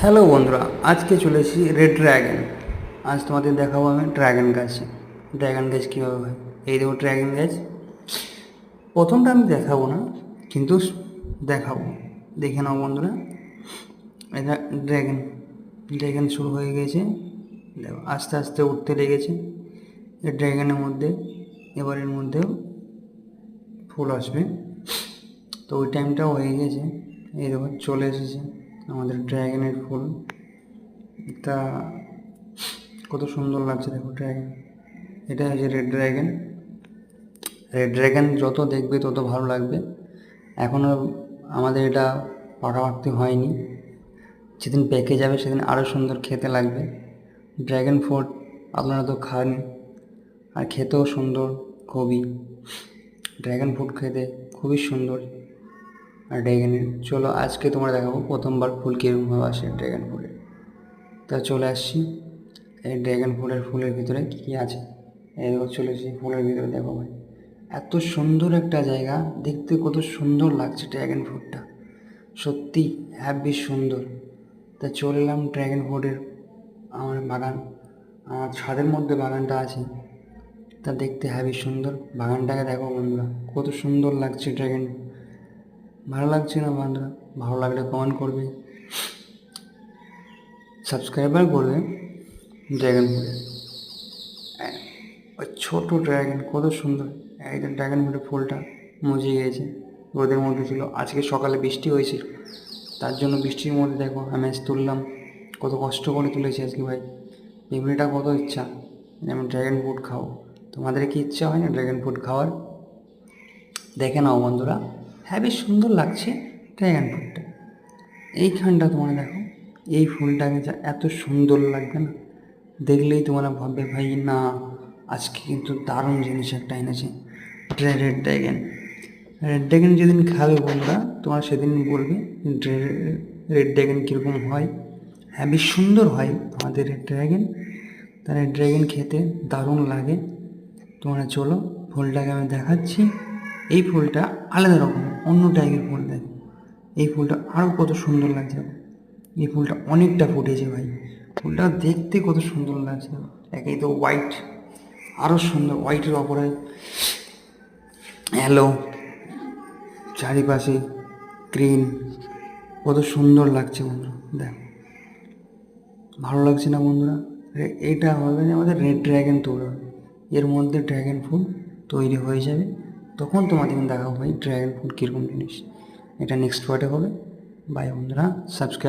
Hello বন্ধুরা, আজকে চলে এসেছি রেড ড্র্যাগন। আজ তোমাদের দেখাবো আমি ড্র্যাগন গাছ। ড্র্যাগন গাছ কীভাবে হয়, এই দেখো ড্র্যাগন গাছ। প্রথমটা আমি দেখাবো না, কিন্তু দেখাবো, দেখে নাও বন্ধুরা। এটা ড্র্যাগন ড্র্যাগন শুরু হয়ে গেছে, দেখো আস্তে আস্তে উঠতে লেগেছে। এই ড্র্যাগনের মধ্যে এবারের মধ্যেও ফুল আসবে, তো ওই টাইমটাও হয়ে গেছে। এই দেখো চলে এসেছে আমাদের ড্র্যাগনের ফুল। এটা কত সুন্দর লাগছে, দেখো ড্র্যাগন। এটা হচ্ছে রেড ড্র্যাগন। রেড ড্র্যাগন যত দেখবে তত ভালো লাগবে। এখনও আমাদের এটা পাকাপাকি হয়নি, যেদিন পেকে যাবে সেদিন আরও সুন্দর খেতে লাগবে। ড্র্যাগন ফ্রুট আপনারা তো খান, আর খেতেও সুন্দর খুবই। ড্র্যাগন ফ্রুট খেতে খুবই সুন্দর। আর ড্র্যাগনের চলো আজকে তোমরা দেখাবো প্রথমবার ফুল কীরকমভাবে আসে ড্র্যাগন ফ্রুটের। তা চলে আসছি এই ড্র্যাগন ফুলের ভিতরে কী কী আছে। এই দেখো চলে এসেছি ফুলের ভিতরে, দেখো ভাই এত সুন্দর একটা জায়গা, দেখতে কত সুন্দর লাগছে ড্র্যাগন ফ্রুটটা, সত্যি হ্যাভি সুন্দর। তা চলে এলাম ড্র্যাগন ফ্রুটের আমার বাগান, আমার ছাদের মধ্যে বাগানটা আছে। তা দেখতে হ্যাভি সুন্দর বাগানটাকে দেখো বন্ধুরা, কত সুন্দর লাগছে ড্র্যাগন। ভালো লাগছে না বন্ধুরা? ভালো লাগলে কমেন্ট করবে, সাবস্ক্রাইবার করবে। ড্র্যাগন ফ্রুটের ওই ছোটো ড্র্যাগন কত সুন্দর। এই ড্র্যাগন ফ্রুটের ফুলটা মজে গিয়েছে, রোদের মধ্যে ছিল। আজকে সকালে বৃষ্টি হয়েছিল, তার জন্য বৃষ্টির মধ্যে দেখো আমি আজ তুললাম, কত কষ্ট করে তুলেছি আজকে ভাই। এমনিটা কত ইচ্ছা যেমন ড্র্যাগন ফ্রুট খাও, তোমাদের কি ইচ্ছা হয় না ড্র্যাগন ফ্রুট খাওয়ার? দেখে নাও বন্ধুরা, হ্যাঁ বেশ সুন্দর লাগছে ড্র্যাগন ফ্রুটটা। এইখানটা তোমরা দেখো, এই ফুলটাকে যা এত সুন্দর লাগবে না, দেখলেই তোমরা ভাববে ভাই না আজকে কিন্তু দারুণ জিনিস একটা এনেছে রেড ড্র্যাগন। রেড ড্র্যাগন যেদিন খাবে বন্ধুরা, তোমরা সেদিন বলবে রেড ড্র্যাগন কীরকম হয়। হ্যাঁ বেশ সুন্দর হয় আমাদের রেড ড্র্যাগন। তার রেড ড্র্যাগন খেতে দারুণ লাগে। তোমরা চলো ফুলটাকে আমি দেখাচ্ছি। এই ফুলটা আলাদা রকম, অন্য টাইপের ফুল। দেখো এই ফুলটা আরও কত সুন্দর লাগছে। এই ফুলটা অনেকটা ফুটেছে ভাই, ফুলটা দেখতে কত সুন্দর লাগছে। একেই তো হোয়াইট, আরও সুন্দর হোয়াইটের ওপরে হ্যালো, চারিপাশে গ্রিন, কত সুন্দর লাগছে বন্ধুরা। দেখো ভালো লাগছে না বন্ধুরা? এইটা হবে আমাদের রেড ড্র্যাগন তৈরি হবে, এর মধ্যে ড্র্যাগন ফ্রুট তৈরি হয়ে যাবে। তখন তোমাদের দেখাবো ভাই ড্র্যাগন ফ্রুট কীরকম জিনিস। এটা নেক্সট পার্টে হবে। বাই বন্ধুরা, সাবস্ক্রাইব।